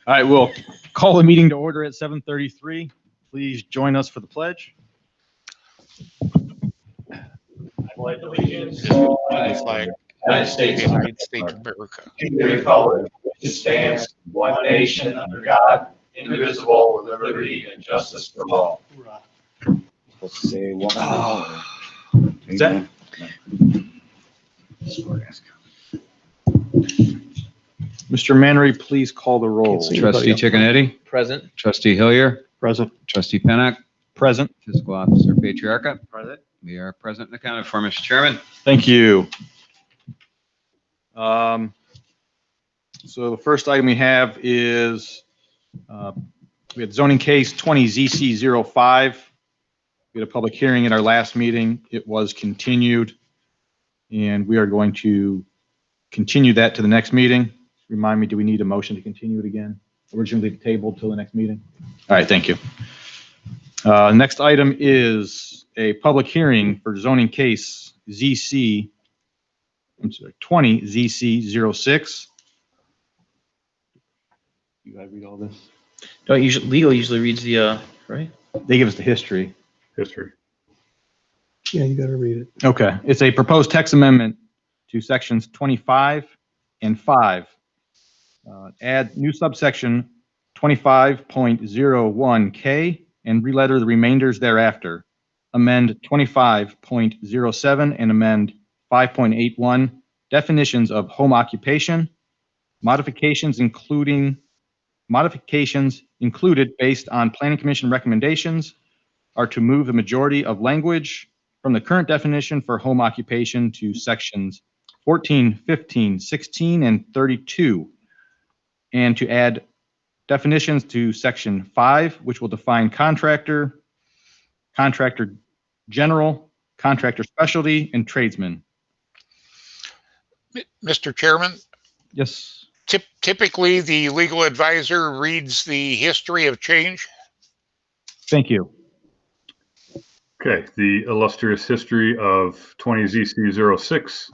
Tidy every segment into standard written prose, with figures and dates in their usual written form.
All right, we'll call the meeting to order at 7:33. Please join us for the pledge. I pledge allegiance to the flag of the United States of America, and the republic which stands one nation under God, indivisible, with liberty and justice for all. Say one. Is that? Mr. Mannery, please call the roll. Trustee Chickanetti? Present. Trustee Hillier? Present. Trustee Pennock? Present. Fiscal Officer Patriarca? Present. We are present and accounted for, Mr. Chairman. Thank you. So the first item we have is we had zoning case 20 ZC05. We had a public hearing at our last meeting. It was continued, and we are going to continue that to the next meeting. Remind me, do we need a motion to continue it again? Originally tabled till the next meeting? All right, thank you. Next item is a public hearing for zoning case 20 ZC06. You gotta read all this? Don't usually, legal usually reads the, right? They give us the history. Yeah, you got to read it. Okay, it's a proposed text amendment to sections 25 and 5. Add new subsection 25.01K and re-letter the remainders thereafter. Amend 25.07 and amend 5.81 definitions of home occupation. Modifications included based on Planning Commission recommendations are to move the majority of language from the current definition for home occupation to sections 14, 15, 16, and 32, and to add definitions to section 5, which will define contractor, contractor general, contractor specialty, and tradesman. Mr. Chairman, Yes. typically the legal advisor reads the history of change. Thank you. Okay, the illustrious history of 20 ZC06.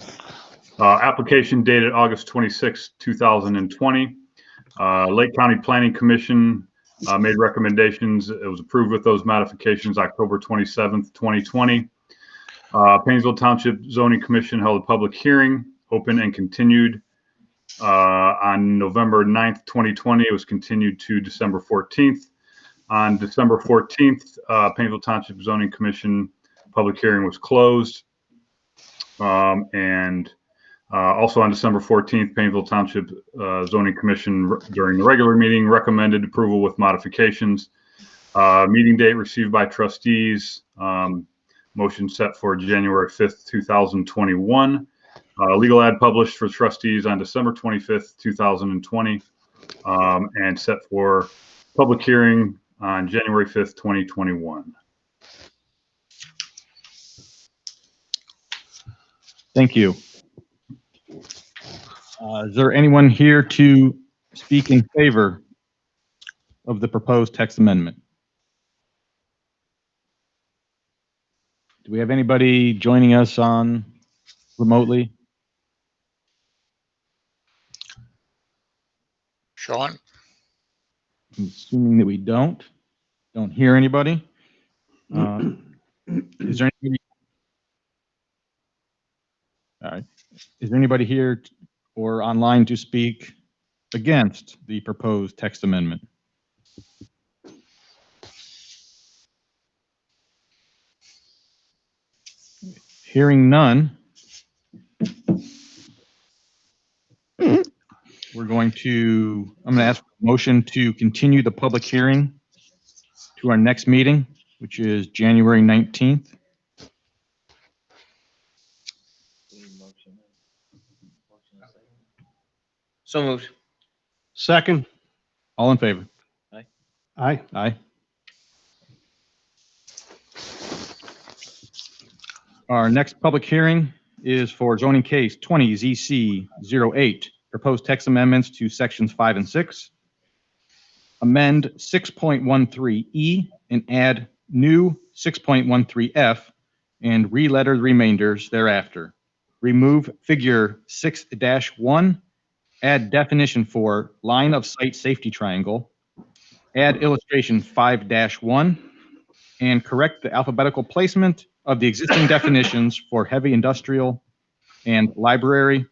Application dated August 26, 2020. Lake County Planning Commission made recommendations. It was approved with those modifications October 27th, 2020. Painesville Township Zoning Commission held a public hearing, open and continued on November 9th, 2020. It was continued to December 14th. On December 14th, Painesville Township Zoning Commission public hearing was closed. Also on December 14th, Painesville Township Zoning Commission during the regular meeting recommended approval with modifications. Meeting date received by trustees. Motion set for January 5th, 2021. Legal ad published for trustees on December 25th, 2020, and set for public hearing on January 5th, 2021. Thank you. Is there anyone here to speak in favor of the proposed text amendment? Do we have anybody joining us on remotely? Sean? I'm assuming that we don't hear anybody. Is there anybody? All right. Is there anybody here or online to speak against the proposed text amendment? Hearing none, I'm going to ask for a motion to continue the public hearing to our next meeting, which is January 19th. So moved. Second. All in favor? Aye. Aye. Our next public hearing is for zoning case 20 ZC08, proposed text amendments to sections 5 and 6. Amend 6.13E and add new 6.13F and re-letter the remainders thereafter. Remove figure 6-1 add definition for line of sight safety triangle, add illustration 5-1, and correct the alphabetical placement of the existing definitions for heavy industrial and library,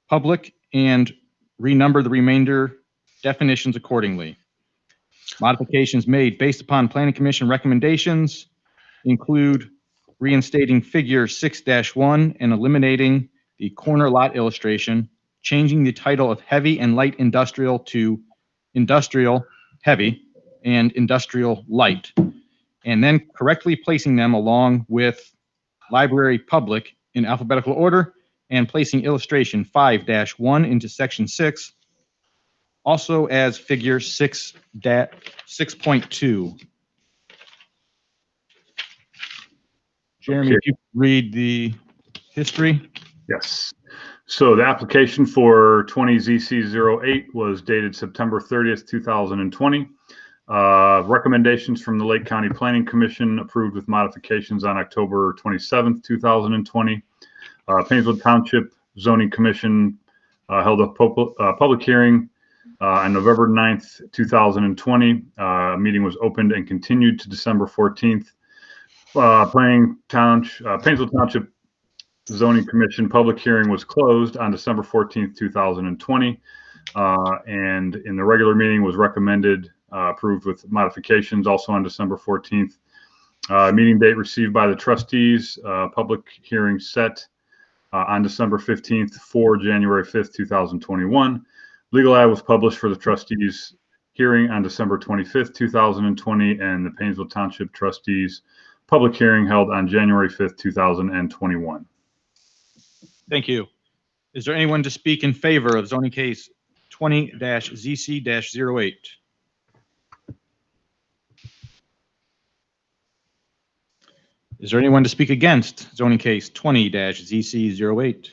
public, and renumber the remainder definitions accordingly. Modifications made based upon Planning Commission recommendations include reinstating figure 6-1 and eliminating the corner lot illustration, changing the title of heavy and light industrial to industrial heavy and industrial light, and then correctly placing them along with library public in alphabetical order and placing illustration 5-1 into section 6, also as figure 6.2. Jeremy, if you could read the history. Yes. So the application for 20ZC08 was dated September 30th, 2020. Recommendations from the Lake County Planning Commission approved with modifications on October 27th, 2020. Painesville Township Zoning Commission held a public hearing on November 9th, 2020. Meeting was opened and continued to December 14th. Painesville Township Zoning Commission public hearing was closed on December 14th, 2020. And in the regular meeting was recommended, approved with modifications also on December 14th. Meeting date received by the trustees, public hearing set on December 15th for January 5th, 2021. Legal ad was published for the trustees hearing on December 25th, 2020, and the Painesville Township Trustees public hearing held on January 5th, 2021. Thank you. Is there anyone to speak in favor of zoning case 20-ZC-08? Is there anyone to speak against zoning case 20-ZC-08?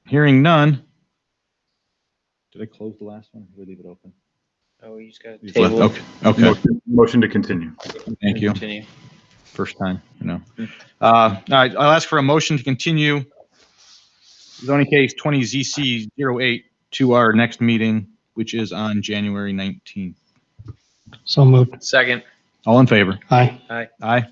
Hearing none. Did I close the last one? Or did I leave it open? Oh, you just got to You've left- table. Okay. Motion to continue. Thank you. Continue. First time, All right, I'll ask for a motion to continue zoning case 20ZC-08 to our next meeting, which is on January 19th. So moved. Second. All in favor? Aye. Aye.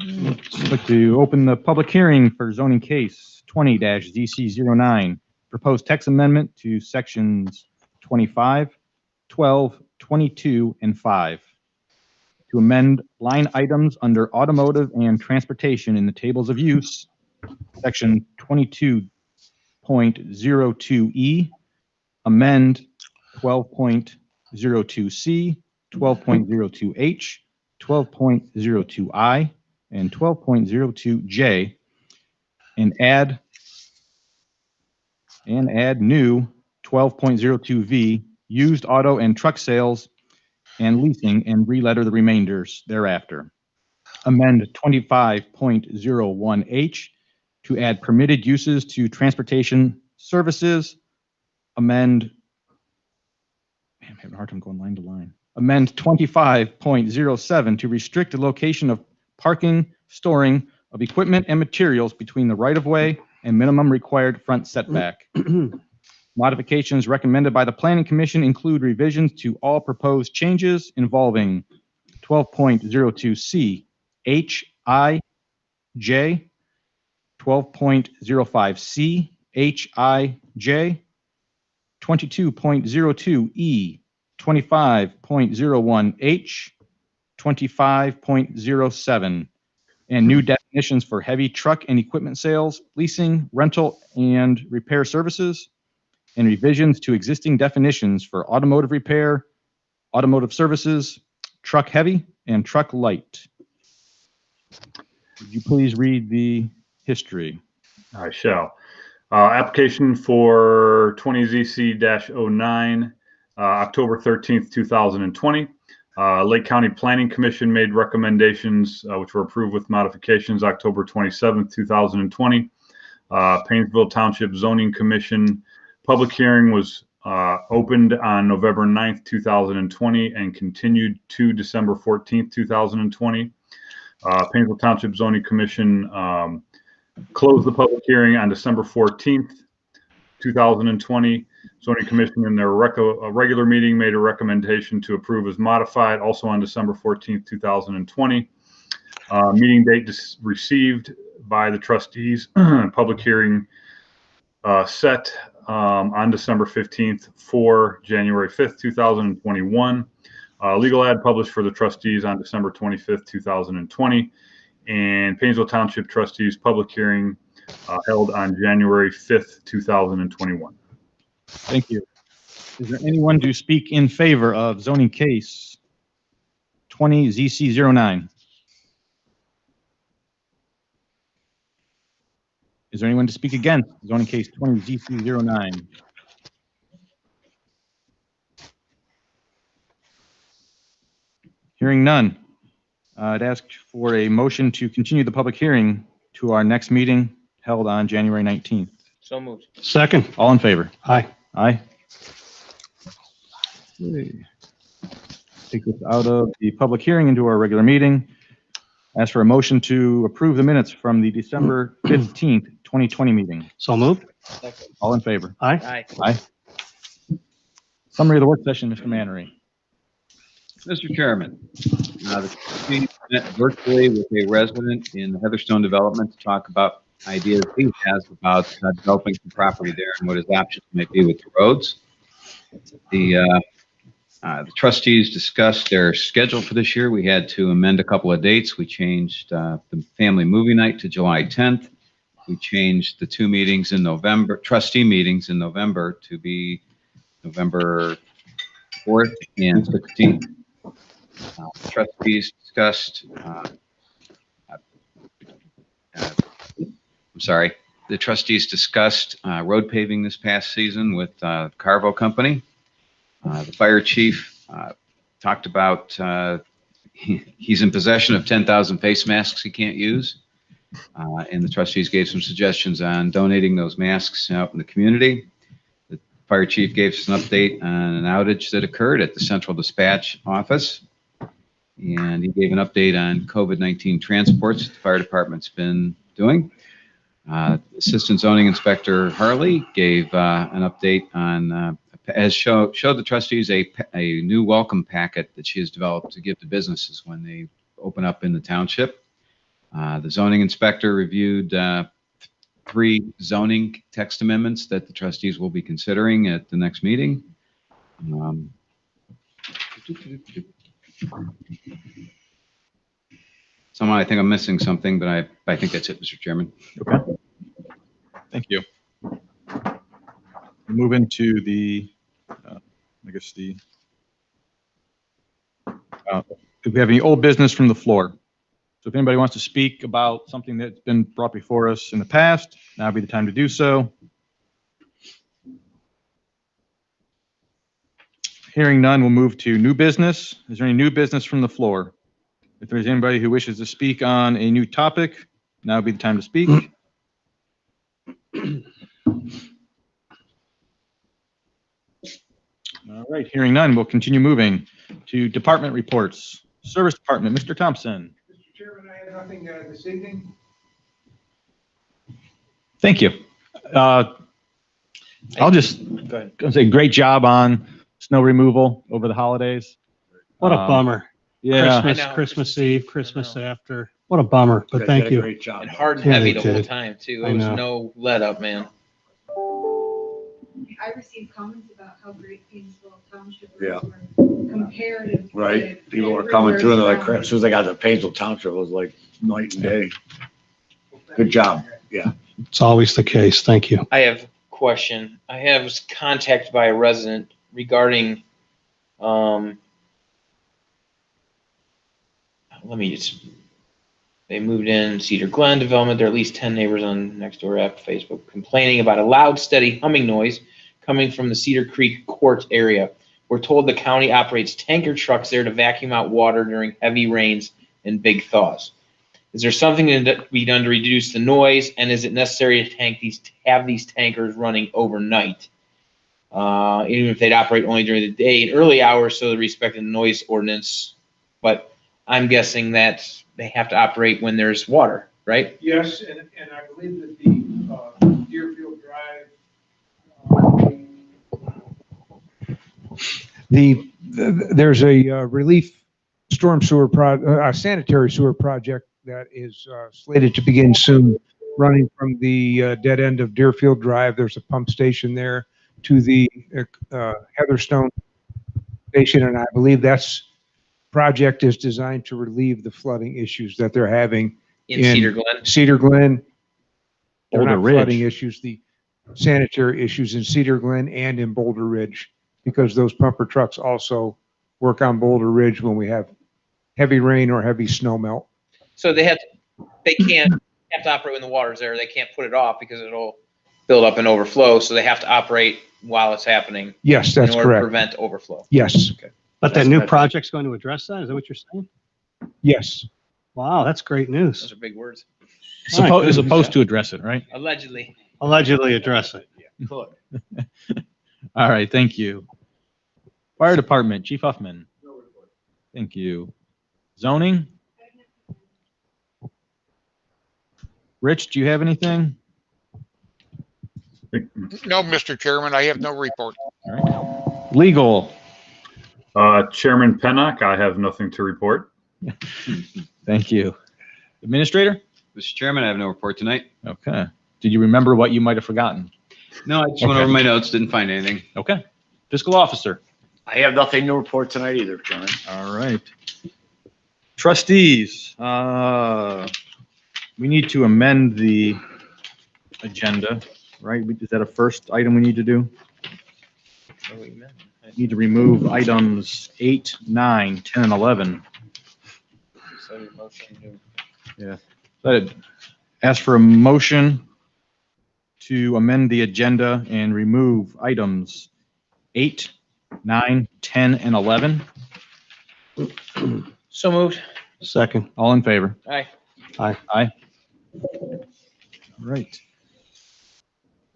I'd like to open the public hearing for zoning case 20-ZC-09, proposed text amendment to sections 25, 12, 22, and 5 to amend line items under automotive and transportation in the tables of use, section 22.02E, amend 12.02C, 12.02H, 12.02I, and 12.02J, and add new 12.02V, used auto and truck sales and leasing, and re-letter the remainders thereafter. Amend 25.01H to add permitted uses to transportation services. Amend, I'm having a hard time going line to line. Amend 25.07 to restrict the location of parking, storing of equipment and materials between the right-of-way and minimum required front setback. Modifications recommended by the Planning Commission include revisions to all proposed changes involving 12.02C, H, I, J, 12.05C, H, I, J, 22.02E, 25.01H, 25.07, and new definitions for heavy truck and equipment sales, leasing, rental, and repair services, and revisions to existing definitions for automotive repair, automotive services, truck heavy, and truck light. Would you please read the history? I shall. Application for 20ZC-09, October 13th, 2020. Lake County Planning Commission made recommendations which were approved with modifications October 27th, 2020. Painesville Township Zoning Commission public hearing was opened on November 9th, 2020, and continued to December 14th, 2020. Painesville Township Zoning Commission closed the public hearing on December 14th, 2020. Zoning Commission in their regular meeting made a recommendation to approve as modified, also on December 14th, 2020. Meeting date received by the trustees. Public hearing set on December 15th for January 5th, 2021. Legal ad published for the trustees on December 25th, 2020. And Painesville Township Trustees public hearing held on January 5th, 2021. Thank you. Is there anyone to speak in favor of zoning case 20 ZC09? Is there anyone to speak against zoning case 20 ZC09? Hearing none, I'd ask for a motion to continue the public hearing to our next meeting held on January 19th. So moved. Second. All in favor? Aye. Aye. Okay. Take this out of the public hearing into our regular meeting. Ask for a motion to approve the minutes from the December 15th, 2020 meeting. So moved. All in favor? Aye. Aye. Aye. Summary of the work session, Mr. Mannery. Mr. Chairman, the trustees met virtually with a resident in the Heatherstone development to talk about ideas he has about developing some property there and what his options might be with the roads. The trustees discussed their schedule for this year. We had to amend a couple of dates. We changed the family movie night to July 10th. We changed the two meetings in November, trustee meetings in November, to be November 4th and 16th. Trustees discussed, the trustees discussed road paving this past season with Carvo Company. The fire chief talked about he's in possession of 10,000 face masks he can't use. And the trustees gave some suggestions on donating those masks out in the community. The fire chief gave us an update on an outage that occurred at the central dispatch office. And he gave an update on COVID-19 transports that the fire department's been doing. Assistant Zoning Inspector Harley gave an update on, showed the trustees a new welcome packet that she has developed to give to businesses when they open up in the township. The zoning inspector reviewed 3 zoning text amendments that the trustees will be considering at the next meeting. Someone, I think I'm missing something, but I think that's it, Mr. Chairman. Okay. Thank you. We'll move into the, if we have any old business from the floor. So if anybody wants to speak about something that's been brought before us in the past, now would be the time to do so. Hearing none, we'll move to new business. Is there any new business from the floor? If there's anybody who wishes to speak on a new topic, now would be the time to speak. All right, hearing none, we'll continue moving to department reports. Service Department, Mr. Thompson. Mr. Chairman, I have nothing this evening. Thank you. I'll just say great job on snow removal over the holidays. What a bummer. Yeah. Christmas Eve, Christmas after. What a bummer, but thank you. Great job. And hard and Yeah, heavy they the whole did. time too. I There was know. no let up, man. I received comments about how great Painesville Township Yeah. were comparative. Right. to People were coming through and they're like, everywhere crap. As soon as I got to Painesville Township, it was like night and day. Good job. Yeah. It's always the case. Thank you. I have a question. I was contacted by a resident regarding, they moved in Cedar Glen development. There are at least 10 neighbors on Nextdoor app, Facebook, complaining about a loud, steady humming noise coming from the Cedar Creek Court area. We're told the county operates tanker trucks there to vacuum out water during heavy rains and big thaws. Is there something to be done to reduce the noise, and is it necessary to have these tankers running overnight? even if they'd operate only during the day and early hours, so they respect the noise ordinance. But I'm guessing that they have to operate when there's water, right? Yes, and I believe that the Deerfield Drive, there's a relief storm sewer sanitary sewer project that is slated to begin soon, running from the dead end of Deerfield Drive. There's a pump station there to the Heatherstone station, and I believe that's project is designed to relieve the flooding issues that they're having In Cedar Glen. Cedar Glen. They're Boulder not Ridge. flooding issues, the sanitary issues in Cedar Glen and in Boulder Ridge, because those pumper trucks also work on Boulder Ridge when we have heavy rain or heavy snow melt. So they can't have to operate when the water's there. They can't put it off because it'll build up and overflow. So they have to operate while it's happening. Yes, that's in order correct. to prevent overflow. Yes, But that new project's going to address that? Is that what you're saying? yes. Wow, that's great Those news. are big words. Supposed to address it, right? Allegedly. Allegedly address it. All right, thank you. Fire Department, Chief Huffman. Thank you. Zoning? Rich, do you have anything? No, Mr. Chairman, I have no report. All right. Legal? Chairman Pennock, I have nothing to report. Thank you. Administrator? Mr. Chairman, I have no report tonight. Okay. Did you remember what you might have forgotten? No, I just went over my notes, didn't find anything. Okay. Fiscal Officer? I have nothing to report tonight either, Chairman. All right. Trustees, we need to amend the agenda, right? Is that a first item we need to do? Need to remove items 8, 9, 10, and 11. Yeah. So I'd ask for a motion to amend the agenda and remove items 8, 9, 10, and 11. So moved. Second. All in favor? Aye. Aye. Aye. Right.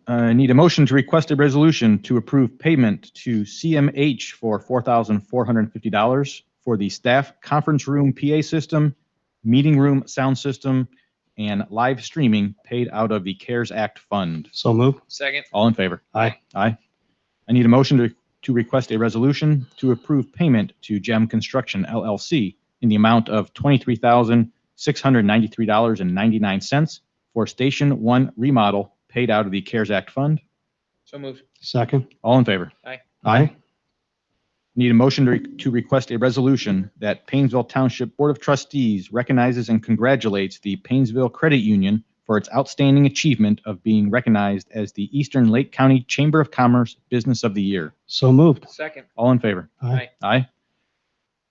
I need a motion to request a resolution to approve payment to CMH for $4,450 for the staff conference room PA system, meeting room sound system, and live streaming paid out of the CARES Act fund. So moved. Second. All in favor? Aye. Aye. I need a motion to request a resolution to approve payment to GEM Construction LLC in the amount of $23,693.99 for Station 1 remodel paid out of the CARES Act fund. So moved. Second. All in favor? Aye. Aye. Need a motion to request a resolution that Painesville Township Board of Trustees recognizes and congratulates the Painesville Credit Union for its outstanding achievement of being recognized as the Eastern Lake County Chamber of Commerce Business of the Year. So moved. Second. All in favor? Aye. Aye.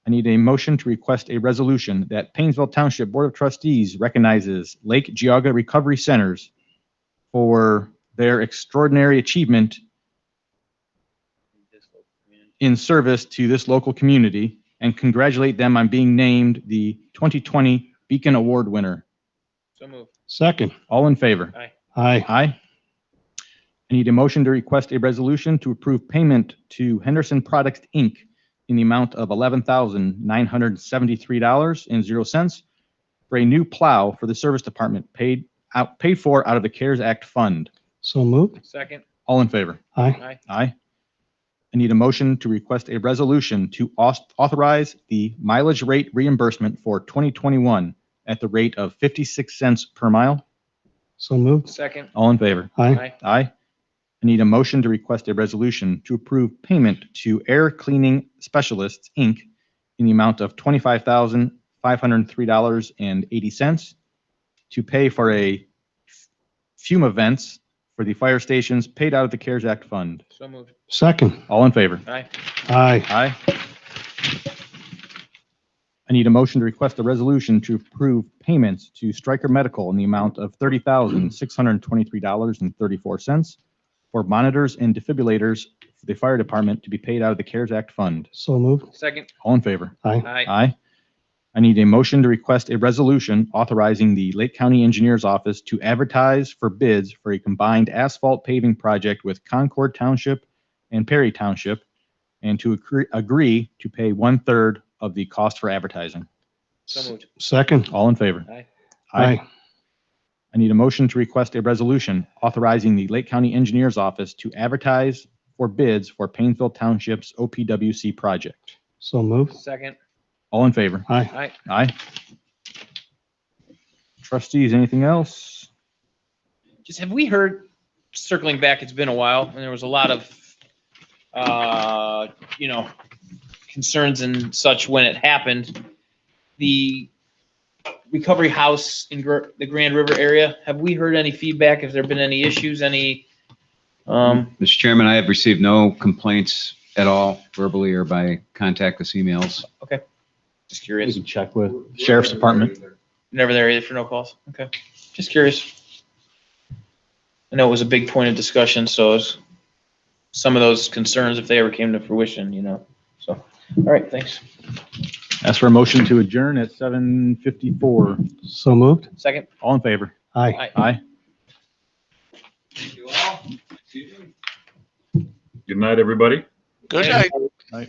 I need a motion to request a resolution that Painesville Township Board of Trustees recognizes Lake Geauga Recovery Centers for their extraordinary achievement in service to this local community and congratulate them on being named the 2020 Beacon Award winner. So moved. Second. All in favor? Aye. Aye. Aye. I need a motion to request a resolution to approve payment to Henderson Products, Inc. in the amount of $11,973.00 for a new plow for the service department paid for out of the CARES Act fund. So moved. Second. All in favor? Aye. Aye. Aye. I need a motion to request a resolution to authorize the mileage rate reimbursement for 2021 at the rate of 56 cents per mile. So moved. Second. All in favor? Aye. Aye. Aye. I need a motion to request a resolution to approve payment to Air Cleaning Specialists, Inc. in the amount of $25,503.80 to pay for a fume events for the fire stations paid out of the CARES Act fund. So moved. Second. All in favor? Aye. Aye. Aye. I need a motion to request a resolution to approve payments to Stryker Medical in the amount of $30,623.34 for monitors and defibrillators for the fire department to be paid out of the CARES Act fund. So moved. Second. All in favor? Aye. Aye. Aye. I need a motion to request a resolution authorizing the Lake County Engineers Office to advertise for bids for a combined asphalt paving project with Concord Township and Perry Township, and to agree to pay 1/3 of the cost for advertising. So moved. Second. All in favor? Aye. Aye. I need a motion to request a resolution authorizing the Lake County Engineers Office to advertise for bids for Painesville Township's OPWC project. So moved. Second. All in favor? Aye. Aye. Aye. Trustees, anything else? Just have we heard, circling back, it's been a while, and there was a lot of, concerns and such when it happened. The recovery house in the Grand River area, have we heard any feedback? Has there been any issues, any, Mr. Chairman, I have received no complaints at all, verbally or by contactless emails. just curious. check with. Sheriff's Department. Never there either for no calls? Okay, just curious. I know it was a big point of discussion, so it's some of those concerns, if they ever came to fruition, so, all right, thanks. Ask for a motion to adjourn at 7:54. So moved. Second? All in favor? Aye. Aye. Good night, everybody. Good night. Aye.